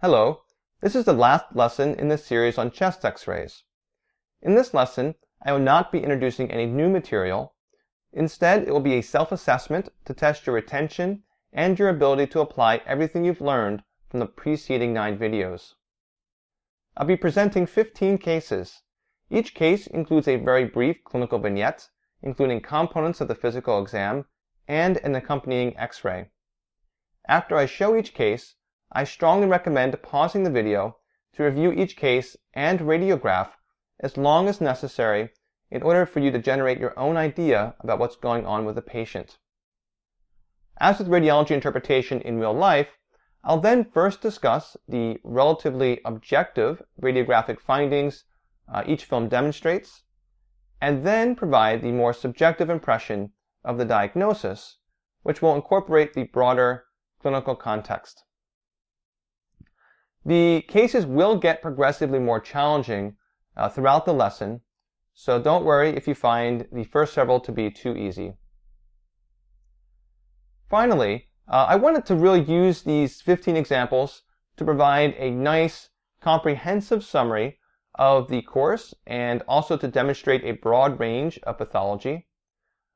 Hello, this is the last lesson in the series on chest x-rays. In this lesson, I will not be introducing any new material. Instead, it will be a self-assessment to test your retention and your ability to apply everything you've learned from the preceding 9 videos. I'll be presenting 15 cases. Each case includes a very brief clinical vignette, including components of the physical exam and an accompanying x-ray. After I show each case, I strongly recommend pausing the video to review each case and radiograph as long as necessary in order for you to generate your own idea about what's going on with the patient. As with radiology interpretation in real life, I'll then first discuss the relatively objective radiographic findings each film demonstrates, and then provide the more subjective impression of the diagnosis, which will incorporate the broader clinical context. The cases will get progressively more challenging throughout the lesson, so don't worry if you find the first several to be too easy. Finally, I wanted to really use these 15 examples to provide a nice, comprehensive summary of the course and also to demonstrate a broad range of pathology.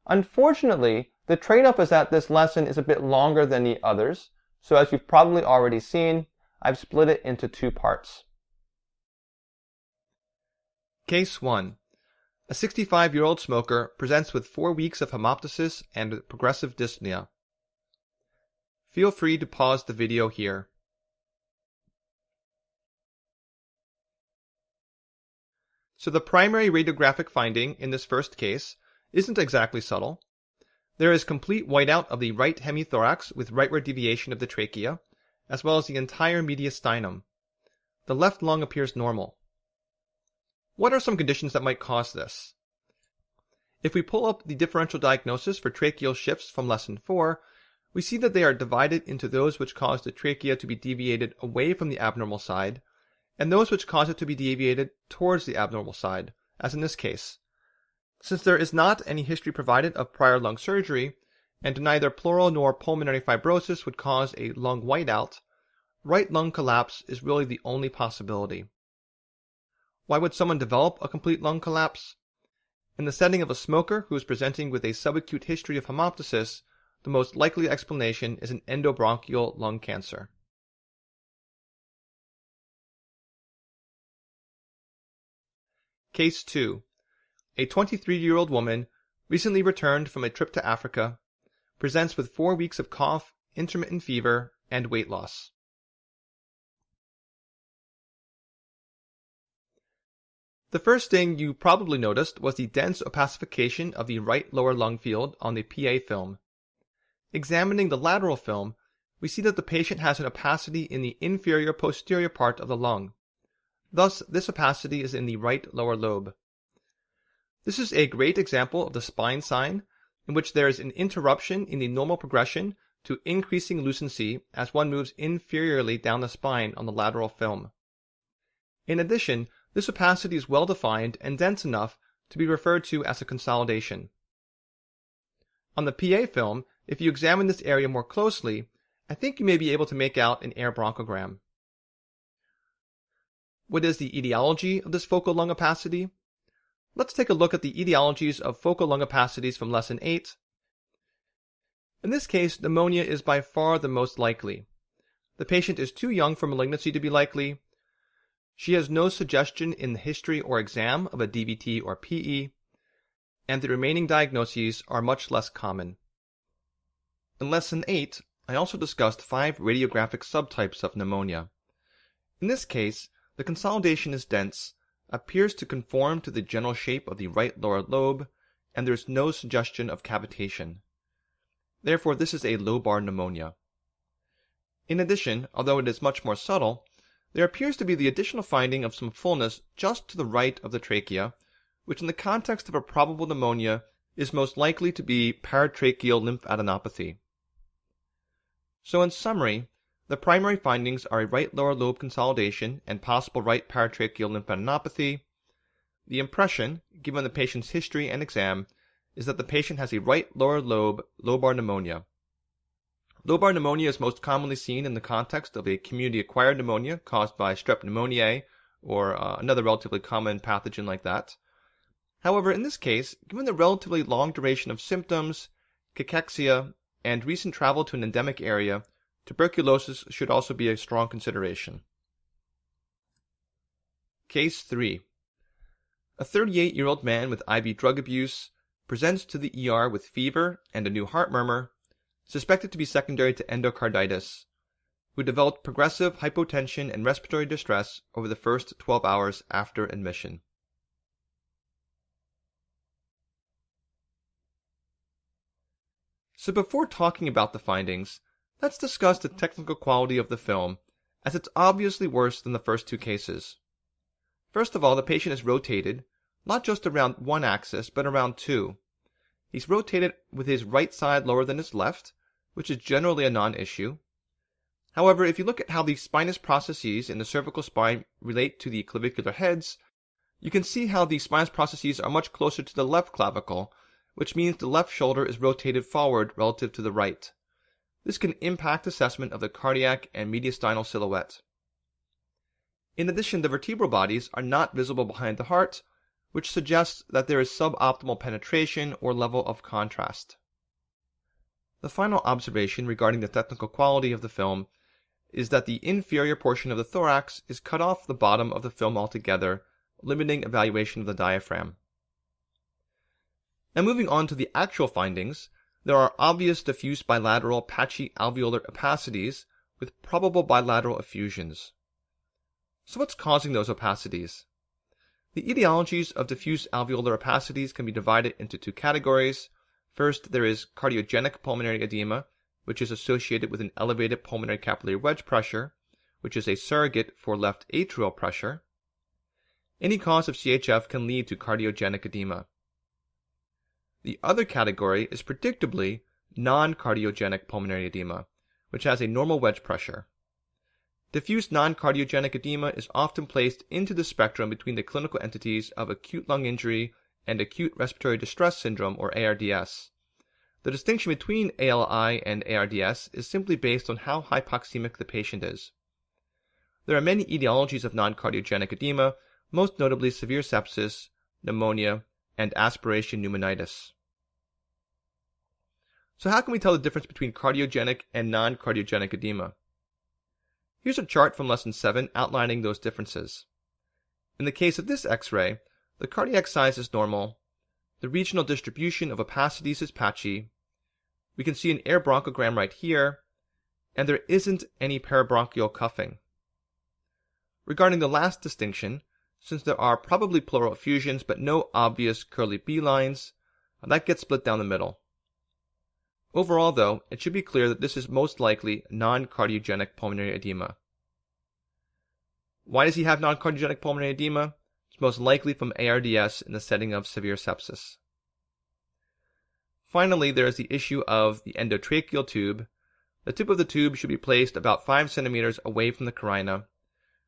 Unfortunately, the trade-off is that this lesson is a bit longer than the others, so as you've probably already seen, I've split it into 2 parts. Case 1. A 65-year-old smoker presents with 4 weeks of hemoptysis and progressive dyspnea. Feel free to pause the video here. So the primary radiographic finding in this first case isn't exactly subtle. There is complete whiteout of the right hemithorax with rightward deviation of the trachea, as well as the entire mediastinum. The left lung appears normal. What are some conditions that might cause this? If we pull up the differential diagnosis for tracheal shifts from lesson 4, we see that they are divided into those which cause the trachea to be deviated away from the abnormal side, and those which cause it to be deviated towards the abnormal side, as in this case. Since there is not any history provided of prior lung surgery, and neither pleural nor pulmonary fibrosis would cause a lung whiteout, right lung collapse is really the only possibility. Why would someone develop a complete lung collapse? In the setting of a smoker who is presenting with a subacute history of hemoptysis, the most likely explanation is an endobronchial lung cancer. Case 2. A 23-year-old woman, recently returned from a trip to Africa, presents with 4 weeks of cough, intermittent fever, and weight loss. The first thing you probably noticed was the dense opacification of the right lower lung field on the PA film. Examining the lateral film, we see that the patient has an opacity in the inferior posterior part of the lung. Thus, this opacity is in the right lower lobe. This is a great example of the spine sign, in which there is an interruption in the normal progression to increasing lucency as one moves inferiorly down the spine on the lateral film. In addition, this opacity is well defined and dense enough to be referred to as a consolidation. On the PA film, if you examine this area more closely, I think you may be able to make out an air bronchogram. What is the etiology of this focal lung opacity? Let's take a look at the etiologies of focal lung opacities from lesson 8. In this case, pneumonia is by far the most likely. The patient is too young for malignancy to be likely. She has no suggestion in the history or exam of a DVT or PE, and the remaining diagnoses are much less common. In lesson 8, I also discussed 5 radiographic subtypes of pneumonia. In this case, the consolidation is dense, appears to conform to the general shape of the right lower lobe, and there is no suggestion of cavitation. Therefore, this is a lobar pneumonia. In addition, although it is much more subtle, there appears to be the additional finding of some fullness just to the right of the trachea, which in the context of a probable pneumonia is most likely to be paratracheal lymphadenopathy. So in summary, the primary findings are a right lower lobe consolidation and possible right paratracheal lymphadenopathy. The impression, given the patient's history and exam, is that the patient has a right lower lobe lobar pneumonia. Lobar pneumonia is most commonly seen in the context of a community-acquired pneumonia caused by Strep pneumoniae or another relatively common pathogen like that. However, in this case, given the relatively long duration of symptoms, cachexia, and recent travel to an endemic area, tuberculosis should also be a strong consideration. Case 3. A 38-year-old man with IV drug abuse presents to the ER with fever and a new heart murmur, suspected to be secondary to endocarditis, who developed progressive hypotension and respiratory distress over the first 12 hours after admission. So before talking about the findings, let's discuss the technical quality of the film, as it's obviously worse than the first two cases. First of all, the patient is rotated, not just around one axis, but around two. He's rotated with his right side lower than his left, which is generally a non-issue. However, if you look at how the spinous processes in the cervical spine relate to the clavicular heads, you can see how the spinous processes are much closer to the left clavicle, which means the left shoulder is rotated forward relative to the right. This can impact assessment of the cardiac and mediastinal silhouette. In addition, the vertebral bodies are not visible behind the heart, which suggests that there is suboptimal penetration or level of contrast. The final observation regarding the technical quality of the film is that the inferior portion of the thorax is cut off the bottom of the film altogether, limiting evaluation of the diaphragm. Now moving on to the actual findings, there are obvious diffuse bilateral patchy alveolar opacities with probable bilateral effusions. So what's causing those opacities? The etiologies of diffuse alveolar opacities can be divided into two categories. First, there is cardiogenic pulmonary edema, which is associated with an elevated pulmonary capillary wedge pressure, which is a surrogate for left atrial pressure. Any cause of CHF can lead to cardiogenic edema. The other category is predictably non-cardiogenic pulmonary edema, which has a normal wedge pressure. Diffuse non-cardiogenic edema is often placed into the spectrum between the clinical entities of acute lung injury and acute respiratory distress syndrome, or ARDS. The distinction between ALI and ARDS is simply based on how hypoxemic the patient is. There are many etiologies of non-cardiogenic edema, most notably severe sepsis, pneumonia, and aspiration pneumonitis. So how can we tell the difference between cardiogenic and non-cardiogenic edema? Here's a chart from Lesson 7 outlining those differences. In the case of this X-ray, the cardiac size is normal, the regional distribution of opacities is patchy, we can see an air bronchogram right here, and there isn't any parabronchial cuffing. Regarding the last distinction, since there are probably pleural effusions but no obvious curly B lines, that gets split down the middle. Overall, though, it should be clear that this is most likely non-cardiogenic pulmonary edema. Why does he have non-cardiogenic pulmonary edema? It's most likely from ARDS in the setting of severe sepsis. Finally, there is the issue of the endotracheal tube. The tip of the tube should be placed about 5 centimeters away from the carina.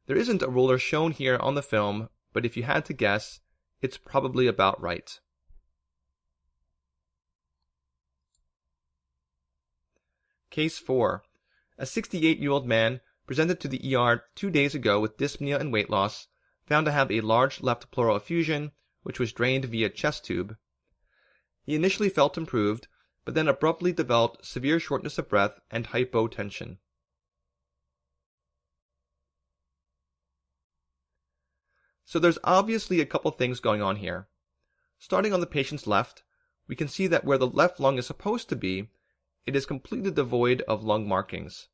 There isn't a ruler shown here on the film, but if you had to guess, it's probably about right. Case 4. A 68-year-old man presented to the ER 2 days ago with dyspnea and weight loss, found to have a large left pleural effusion, which was drained via chest tube. He initially felt improved, but then abruptly developed severe shortness of breath and hypotension. So there's obviously a couple things going on here. Starting on the patient's left, we can see that where the left lung is supposed to be, it is completely devoid of lung markings,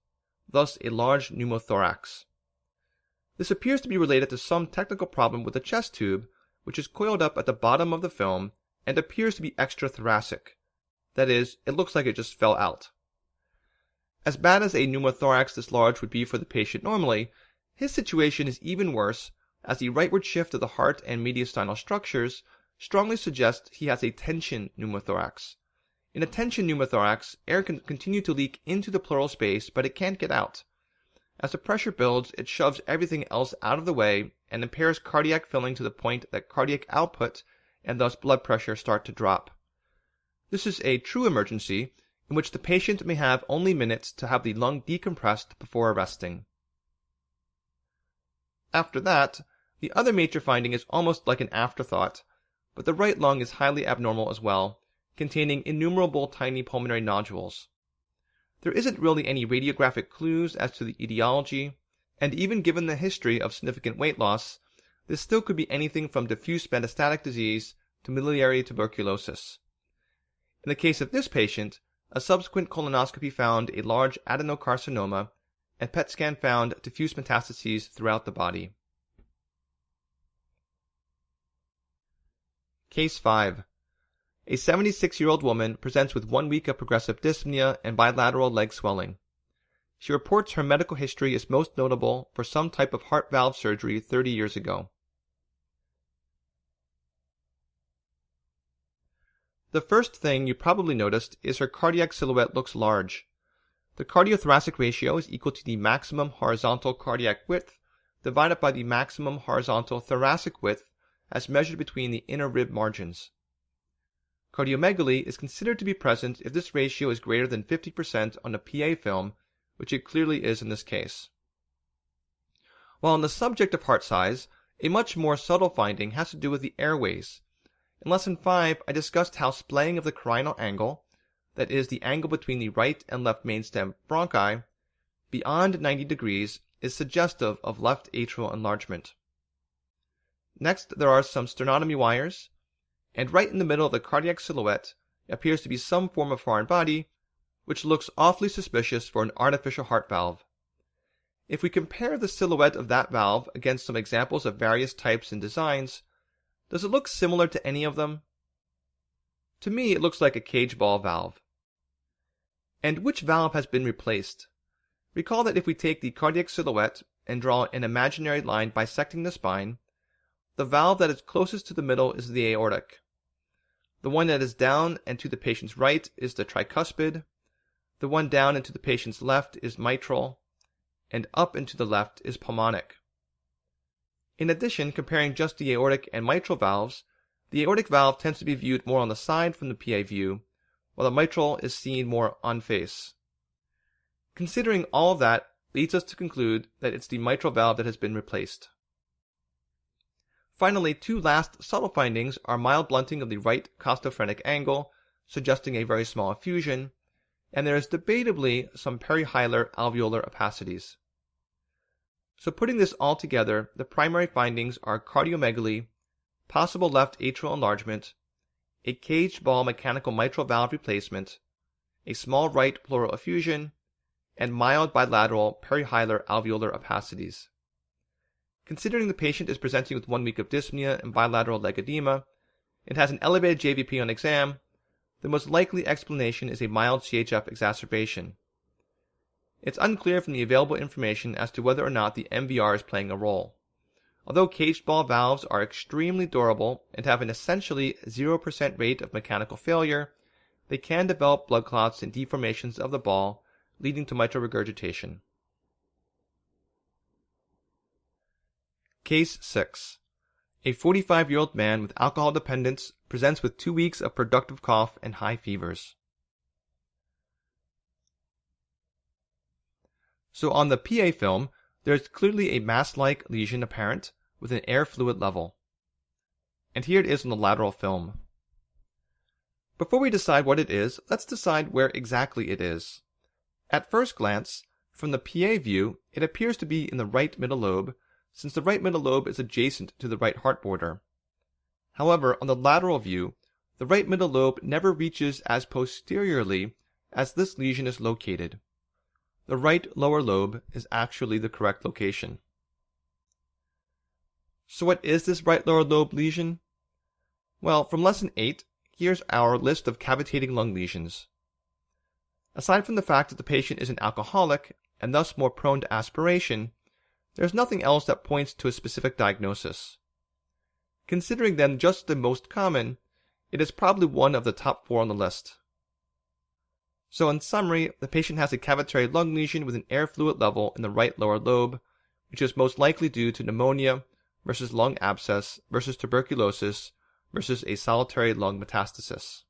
thus a large pneumothorax. This appears to be related to some technical problem with the chest tube, which is coiled up at the bottom of the film and appears to be extrathoracic. That is, it looks like it just fell out. As bad as a pneumothorax this large would be for the patient normally, his situation is even worse, as the rightward shift of the heart and mediastinal structures strongly suggests he has a tension pneumothorax. In a tension pneumothorax, air can continue to leak into the pleural space, but it can't get out. As the pressure builds, it shoves everything else out of the way and impairs cardiac filling to the point that cardiac output and thus blood pressure start to drop. This is a true emergency, in which the patient may have only minutes to have the lung decompressed before arresting. After that, the other major finding is almost like an afterthought, but the right lung is highly abnormal as well, containing innumerable tiny pulmonary nodules. There isn't really any radiographic clues as to the etiology, and even given the history of significant weight loss, this still could be anything from diffuse metastatic disease to miliary tuberculosis. In the case of this patient, a subsequent colonoscopy found a large adenocarcinoma, and PET scan found diffuse metastases throughout the body. Case 5. A 76-year-old woman presents with 1 week of progressive dyspnea and bilateral leg swelling. She reports her medical history is most notable for some type of heart valve surgery 30 years ago. The first thing you probably noticed is her cardiac silhouette looks large. The cardiothoracic ratio is equal to the maximum horizontal cardiac width divided by the maximum horizontal thoracic width as measured between the inner rib margins. Cardiomegaly is considered to be present if this ratio is greater than 50% on a PA film, which it clearly is in this case. While on the subject of heart size, a much more subtle finding has to do with the airways. In Lesson 5, I discussed how splaying of the carinal angle, that is the angle between the right and left mainstem bronchi, beyond 90 degrees is suggestive of left atrial enlargement. Next, there are some sternotomy wires, and right in the middle of the cardiac silhouette appears to be some form of foreign body, which looks awfully suspicious for an artificial heart valve. If we compare the silhouette of that valve against some examples of various types and designs, does it look similar to any of them? To me, it looks like a cage ball valve. And which valve has been replaced? Recall that if we take the cardiac silhouette and draw an imaginary line bisecting the spine, the valve that is closest to the middle is the aortic. The one that is down and to the patient's right is the tricuspid. The one down and to the patient's left is mitral, and up and to the left is pulmonic. In addition, comparing just the aortic and mitral valves, the aortic valve tends to be viewed more on the side from the PA view, while the mitral is seen more on face. Considering all of that leads us to conclude that it's the mitral valve that has been replaced. Finally, two last subtle findings are mild blunting of the right costophrenic angle, suggesting a very small effusion, and there is debatably some perihilar alveolar opacities. So putting this all together, the primary findings are cardiomegaly, possible left atrial enlargement, a caged ball mechanical mitral valve replacement, a small right pleural effusion, and mild bilateral perihilar alveolar opacities. Considering the patient is presenting with 1 week of dyspnea and bilateral leg edema, and has an elevated JVP on exam, the most likely explanation is a mild CHF exacerbation. It's unclear from the available information as to whether or not the MVR is playing a role. Although caged ball valves are extremely durable and have an essentially 0% rate of mechanical failure, they can develop blood clots and deformations of the ball, leading to mitral regurgitation. Case 6. A 45-year-old man with alcohol dependence presents with 2 weeks of productive cough and high fevers. So on the PA film, there is clearly a mass-like lesion apparent with an air fluid level. And here it is on the lateral film. Before we decide what it is, let's decide where exactly it is. At first glance, from the PA view, it appears to be in the right middle lobe, since the right middle lobe is adjacent to the right heart border. However, on the lateral view, the right middle lobe never reaches as posteriorly as this lesion is located. The right lower lobe is actually the correct location. So what is this right lower lobe lesion? Well, from Lesson 8, here's our list of cavitating lung lesions. Aside from the fact that the patient is an alcoholic and thus more prone to aspiration, there is nothing else that points to a specific diagnosis. Considering then just the most common, it is probably one of the top 4 on the list. So in summary, the patient has a cavitary lung lesion with an air fluid level in the right lower lobe, which is most likely due to pneumonia versus lung abscess versus tuberculosis versus a solitary lung metastasis.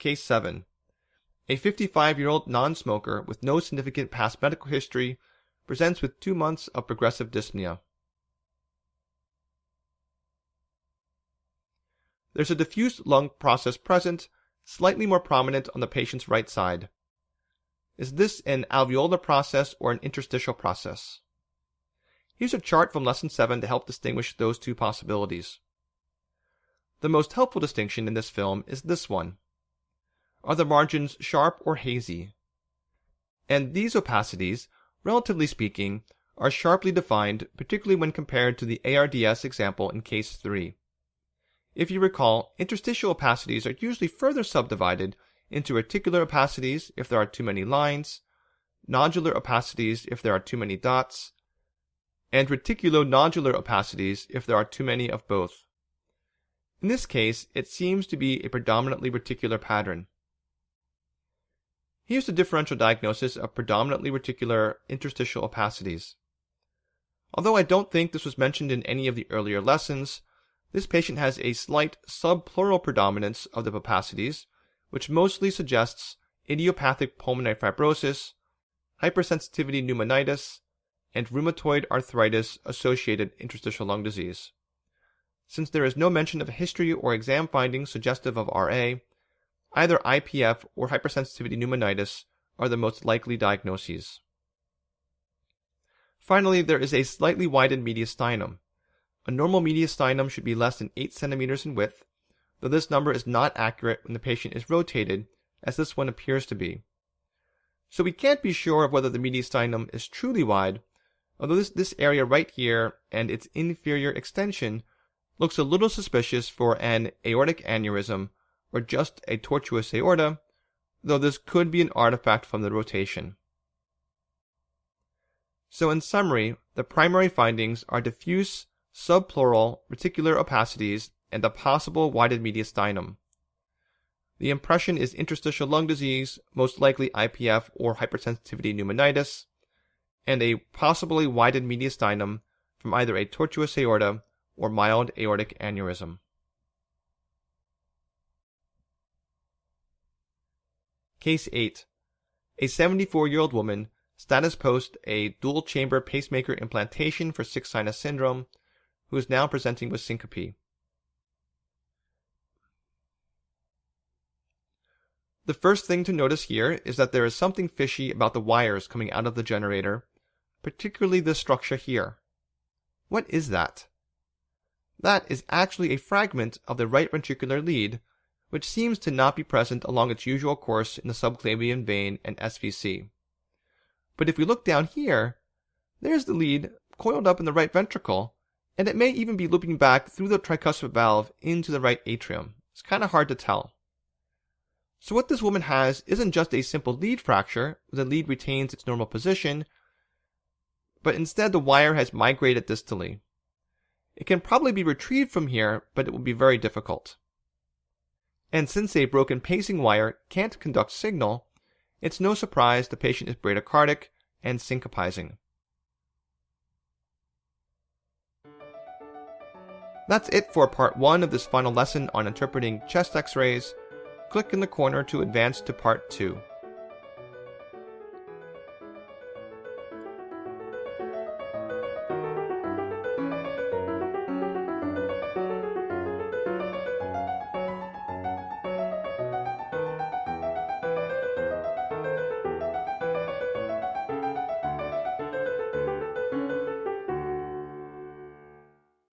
Case 7. A 55-year-old non-smoker with no significant past medical history presents with 2 months of progressive dyspnea. There's a diffuse lung process present, slightly more prominent on the patient's right side. Is this an alveolar process or an interstitial process? Here's a chart from Lesson 7 to help distinguish those two possibilities. The most helpful distinction in this film is this one. Are the margins sharp or hazy? And these opacities, relatively speaking, are sharply defined, particularly when compared to the ARDS example in Case 3. If you recall, interstitial opacities are usually further subdivided into reticular opacities if there are too many lines, nodular opacities if there are too many dots, and reticulonodular opacities if there are too many of both. In this case, it seems to be a predominantly reticular pattern. Here's the differential diagnosis of predominantly reticular interstitial opacities. Although I don't think this was mentioned in any of the earlier lessons, this patient has a slight subpleural predominance of the opacities, which mostly suggests idiopathic pulmonary fibrosis, hypersensitivity pneumonitis, and rheumatoid arthritis associated interstitial lung disease. Since there is no mention of a history or exam findings suggestive of RA, either IPF or hypersensitivity pneumonitis are the most likely diagnoses. Finally, there is a slightly widened mediastinum. A normal mediastinum should be less than 8 cm in width, though this number is not accurate when the patient is rotated, as this one appears to be. So we can't be sure of whether the mediastinum is truly wide, although this area right here and its inferior extension looks a little suspicious for an aortic aneurysm or just a tortuous aorta, though this could be an artifact from the rotation. So in summary, the primary findings are diffuse subpleural reticular opacities and a possible widened mediastinum. The impression is interstitial lung disease, most likely IPF or hypersensitivity pneumonitis, and a possibly widened mediastinum from either a tortuous aorta or mild aortic aneurysm. Case 8. A 74-year-old woman, status post a dual-chamber pacemaker implantation for sick sinus syndrome, who is now presenting with syncope. The first thing to notice here is that there is something fishy about the wires coming out of the generator, particularly this structure here. What is that? That is actually a fragment of the right ventricular lead, which seems to not be present along its usual course in the subclavian vein and SVC. But if we look down here, there's the lead coiled up in the right ventricle, and it may even be looping back through the tricuspid valve into the right atrium. It's kind of hard to tell. So what this woman has isn't just a simple lead fracture, where the lead retains its normal position, but instead the wire has migrated distally. It can probably be retrieved from here, but it will be very difficult. And since a broken pacing wire can't conduct signal, it's no surprise the patient is bradycardic and syncopizing. That's it for part 1 of this final lesson on interpreting chest x-rays. Click in the corner to advance to part 2.